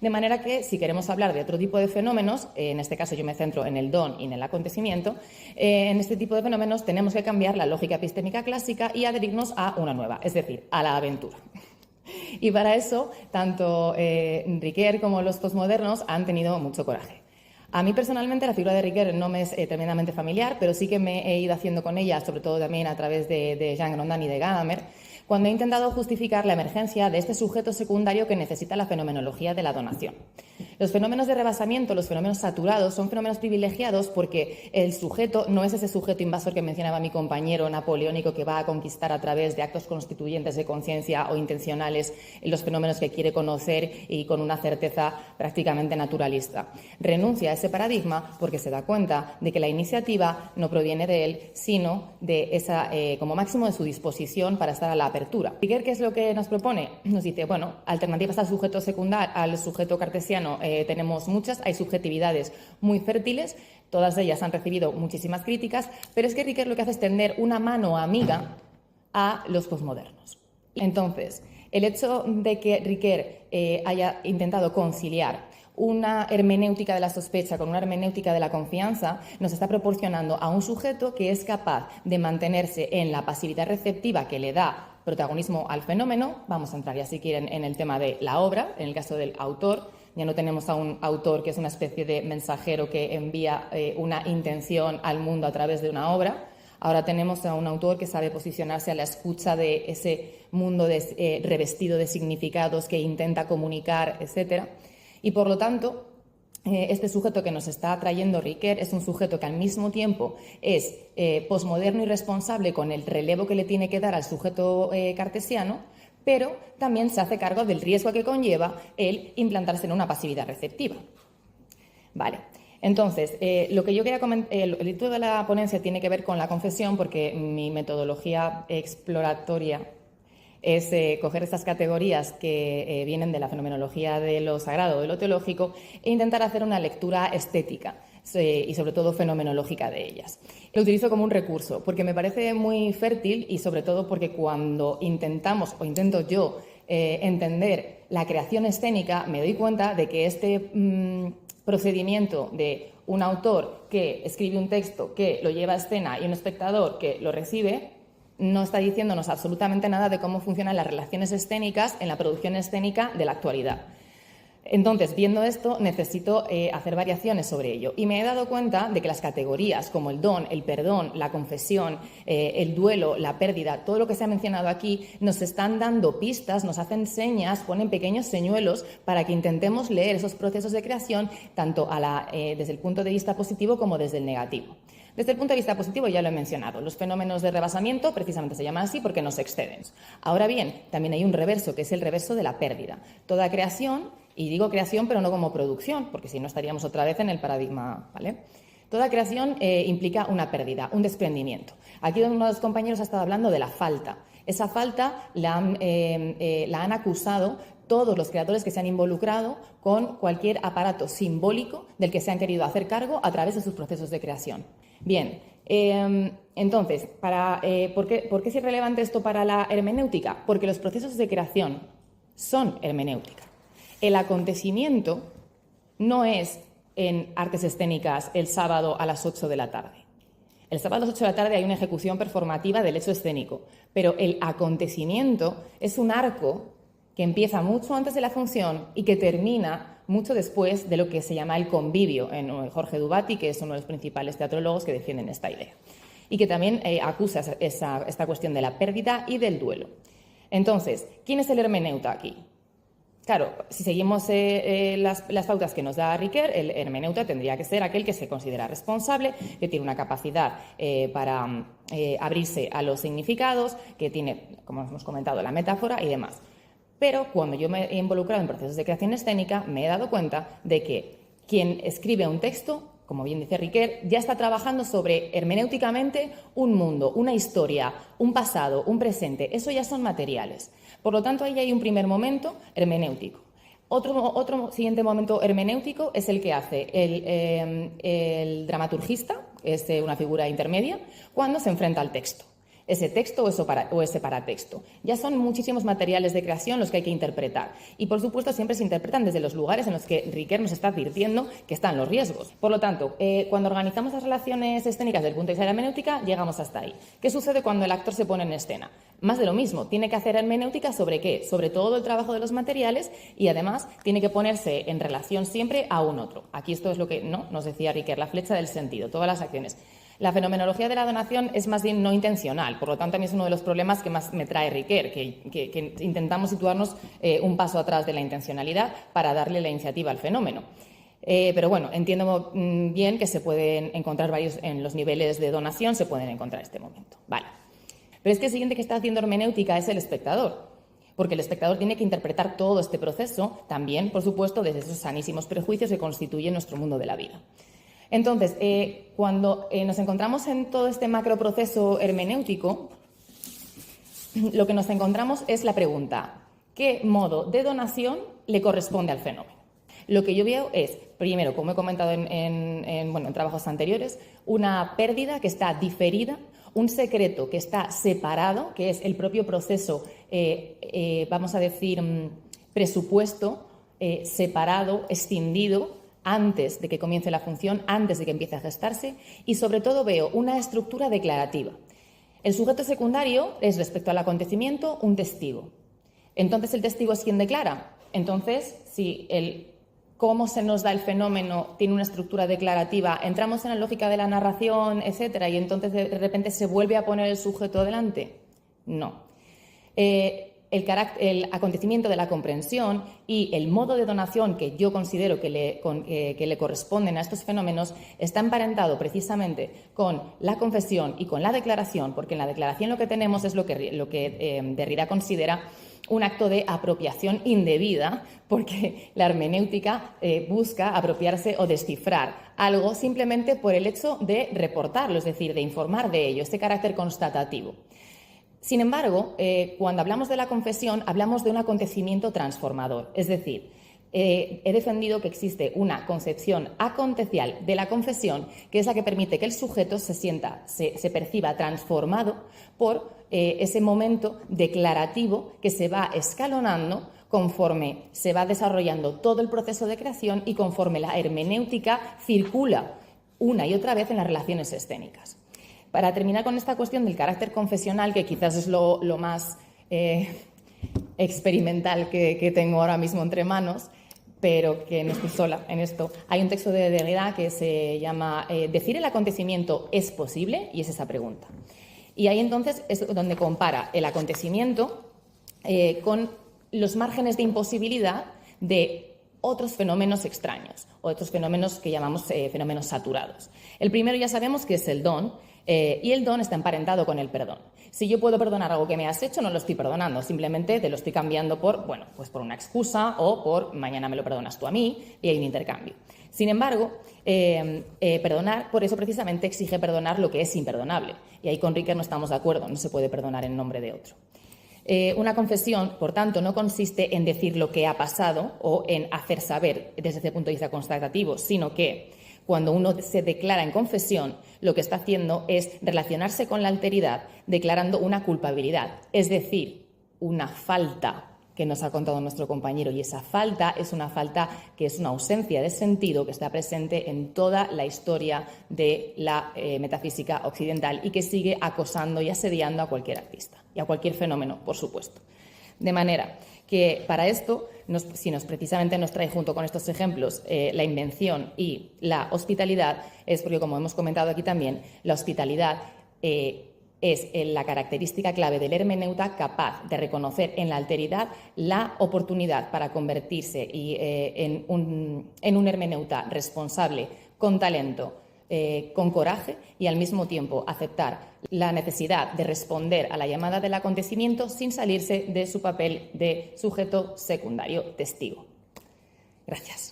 De manera que, si queremos hablar de otro tipo de fenómenos, en este caso yo me centro en el don y en el acontecimiento, en este tipo de fenómenos tenemos que cambiar la lógica epistémica clásica y adherirnos a una nueva, es decir, a la aventura. Y para eso, tanto Ricoeur como los posmodernos han tenido mucho coraje. A mí personalmente la figura de Ricoeur no me es tremendamente familiar, pero sí que me he ido haciendo con ella, sobre todo también a través de Jean Grondin y de Gadamer, cuando he intentado justificar la emergencia de este sujeto secundario que necesita la fenomenología de la donación. Los fenómenos de rebasamiento, los fenómenos saturados, son fenómenos privilegiados porque el sujeto no es ese sujeto invasor que mencionaba mi compañero napoleónico que va a conquistar a través de actos constituyentes de conciencia o intencionales los fenómenos que quiere conocer y con una certeza prácticamente naturalista. Renuncia a ese paradigma porque se da cuenta de que la iniciativa no proviene de él, sino de esa, como máximo, de su disposición para estar a la apertura. Ricoeur, ¿qué es lo que nos propone? Nos dice, bueno, alternativas al sujeto secundario, al sujeto cartesiano, tenemos muchas, hay subjetividades muy fértiles, todas ellas han recibido muchísimas críticas, pero es que Ricoeur lo que hace es tender una mano amiga a los posmodernos. Entonces, el hecho de que Ricoeur haya intentado conciliar una hermenéutica de la sospecha con una hermenéutica de la confianza nos está proporcionando a un sujeto que es capaz de mantenerse en la pasividad receptiva que le da protagonismo al fenómeno. Vamos a entrar ya si quieren en el tema de la obra, en el caso del autor. Ya no tenemos a un autor que es una especie de mensajero que envía una intención al mundo a través de una obra. Ahora tenemos a un autor que sabe posicionarse a la escucha de ese mundo revestido de significados que intenta comunicar, etcétera. Y, por lo tanto, este sujeto que nos está trayendo Ricoeur es un sujeto que al mismo tiempo es posmoderno y responsable con el relevo que le tiene que dar al sujeto cartesiano, pero también se hace cargo del riesgo que conlleva el implantarse en una pasividad receptiva. Vale. Entonces, lo que yo quería comentar, el título de la ponencia tiene que ver con la confesión, porque mi metodología exploratoria es coger estas categorías que vienen de la fenomenología de lo sagrado, de lo teológico, e intentar hacer una lectura estética y sobre todo fenomenológica de ellas. Lo utilizo como un recurso porque me parece muy fértil y sobre todo porque cuando intentamos, o intento yo, entender la creación escénica, me doy cuenta de que este procedimiento de un autor que escribe un texto, que lo lleva a escena y un espectador que lo recibe, no está diciéndonos absolutamente nada de cómo funcionan las relaciones escénicas en la producción escénica de la actualidad. Entonces, viendo esto, necesito hacer variaciones sobre ello. Y me he dado cuenta de que las categorías como el don, el perdón, la confesión, el duelo, la pérdida, todo lo que se ha mencionado aquí, nos están dando pistas, nos hacen señas, ponen pequeños señuelos para que intentemos leer esos procesos de creación tanto desde el punto de vista positivo como desde el negativo. Desde el punto de vista positivo ya lo he mencionado, los fenómenos de rebasamiento precisamente se llaman así porque nos exceden. Ahora bien, también hay un reverso, que es el reverso de la pérdida. Toda creación, y digo creación pero no como producción, porque si no estaríamos otra vez en el paradigma, ¿vale? Toda creación implica una pérdida, un desprendimiento. Aquí uno de los compañeros ha estado hablando de la falta. Esa falta la han acusado todos los creadores que se han involucrado con cualquier aparato simbólico del que se han querido hacer cargo a través de sus procesos de creación. Bien, entonces, ¿por qué es irrelevante esto para la hermenéutica? Porque los procesos de creación son hermenéutica. El acontecimiento no es en artes escénicas el sábado a las 8 de la tarde. El sábado a las 8 de la tarde hay una ejecución performativa del hecho escénico, pero el acontecimiento es un arco que empieza mucho antes de la función y que termina mucho después de lo que se llama el convivio en Jorge Dubati, que es uno de los principales teatrólogos que defienden esta idea, y que también acusa esta cuestión de la pérdida y del duelo. Entonces, ¿quién es el hermeneuta aquí? Claro, si seguimos las pautas que nos da Ricoeur, el hermeneuta tendría que ser aquel que se considera responsable, que tiene una capacidad para abrirse a los significados, que tiene, como hemos comentado, la metáfora y demás. Pero cuando yo me he involucrado en procesos de creación escénica, me he dado cuenta de que quien escribe un texto, como bien dice Ricoeur, ya está trabajando sobre hermenéuticamente un mundo, una historia, un pasado, un presente. Eso ya son materiales. Por lo tanto, ahí hay un primer momento hermenéutico. Otro siguiente momento hermenéutico es el que hace el dramaturgista, es una figura intermedia, cuando se enfrenta al texto. ese texto o ese paratexto. Ya son muchísimos materiales de creación los que hay que interpretar. Y, por supuesto, siempre se interpretan desde los lugares en los que Riquer nos está advirtiendo que están los riesgos. Por lo tanto, cuando organizamos las relaciones escénicas desde el punto de vista de la hermenéutica, llegamos hasta ahí. ¿Qué sucede cuando el actor se pone en escena? Más de lo mismo. Tiene que hacer hermenéutica ¿sobre qué? Sobre todo el trabajo de los materiales y, además, tiene que ponerse en relación siempre a un otro. Aquí esto es lo que nos decía Riquer, la flecha del sentido, todas las acciones. La fenomenología de la donación es más bien no intencional, por lo tanto, a mí es uno de los problemas que más me trae Riquer, que intentamos situarnos un paso atrás de la intencionalidad para darle la iniciativa al fenómeno. Pero bueno, entiendo bien que se pueden encontrar varios, en los niveles de donación se pueden encontrar este momento. Vale. Pero es que el siguiente que está haciendo hermenéutica es el espectador, porque el espectador tiene que interpretar todo este proceso, también, por supuesto, desde esos sanísimos prejuicios que constituyen nuestro mundo de la vida. Entonces, cuando nos encontramos en todo este macroproceso hermenéutico, lo que nos encontramos es la pregunta: ¿qué modo de donación le corresponde al fenómeno? Lo que yo veo es, primero, como he comentado en trabajos anteriores, una pérdida que está diferida, un secreto que está separado, que es el propio proceso, vamos a decir, presupuesto, separado, escindido, antes de que comience la función, antes de que empiece a gestarse, y sobre todo veo una estructura declarativa. El sujeto secundario es, respecto al acontecimiento, un testigo. Entonces, ¿el testigo es quien declara? Entonces, si cómo se nos da el fenómeno tiene una estructura declarativa, entramos en la lógica de la narración, etcétera, y entonces de repente se vuelve a poner el sujeto delante. No. El acontecimiento de la comprensión y el modo de donación que yo considero que le corresponden a estos fenómenos está emparentado precisamente con la confesión y con la declaración, porque en la declaración lo que tenemos es lo que Derrida considera un acto de apropiación indebida, porque la hermenéutica busca apropiarse o descifrar algo simplemente por el hecho de reportarlo, es decir, de informar de ello, este carácter constatativo. Sin embargo, cuando hablamos de la confesión, hablamos de un acontecimiento transformador. Es decir, he defendido que existe una concepción acontecial de la confesión, que es la que permite que el sujeto se perciba transformado por ese momento declarativo que se va escalonando conforme se va desarrollando todo el proceso de creación y conforme la hermenéutica circula una y otra vez en las relaciones escénicas. Para terminar con esta cuestión del carácter confesional, que quizás es lo más experimental que tengo ahora mismo entre manos, pero que no estoy sola en esto, hay un texto de Derrida que se llama ¿Decir el acontecimiento es posible? Y es esa pregunta. Y ahí entonces es donde compara el acontecimiento con los márgenes de imposibilidad de otros fenómenos extraños, o otros fenómenos que llamamos fenómenos saturados. El primero ya sabemos que es el don, y el don está emparentado con el perdón. Si yo puedo perdonar algo que me has hecho, no lo estoy perdonando, simplemente te lo estoy cambiando por una excusa o por mañana me lo perdonas tú a mí y hay un intercambio. Sin embargo, perdonar, por eso precisamente exige perdonar lo que es imperdonable. Y ahí con Riquer no estamos de acuerdo, no se puede perdonar en nombre de otro. Una confesión, por tanto, no consiste en decir lo que ha pasado o en hacer saber desde ese punto de vista constatativo, sino que cuando uno se declara en confesión, lo que está haciendo es relacionarse con la alteridad declarando una culpabilidad, es decir, una falta que nos ha contado nuestro compañero, y esa falta es una falta que es una ausencia de sentido que está presente en toda la historia de la metafísica occidental y que sigue acosando y asediando a cualquier artista y a cualquier fenómeno, por supuesto. De manera que para esto, si precisamente nos trae junto con estos ejemplos la invención y la hospitalidad, es porque, como hemos comentado aquí también, la hospitalidad es la característica clave del hermeneuta capaz de reconocer en la alteridad la oportunidad para convertirse en un hermeneuta responsable, con talento, con coraje y al mismo tiempo aceptar la necesidad de responder a la llamada del acontecimiento sin salirse de su papel de sujeto secundario testigo. Gracias.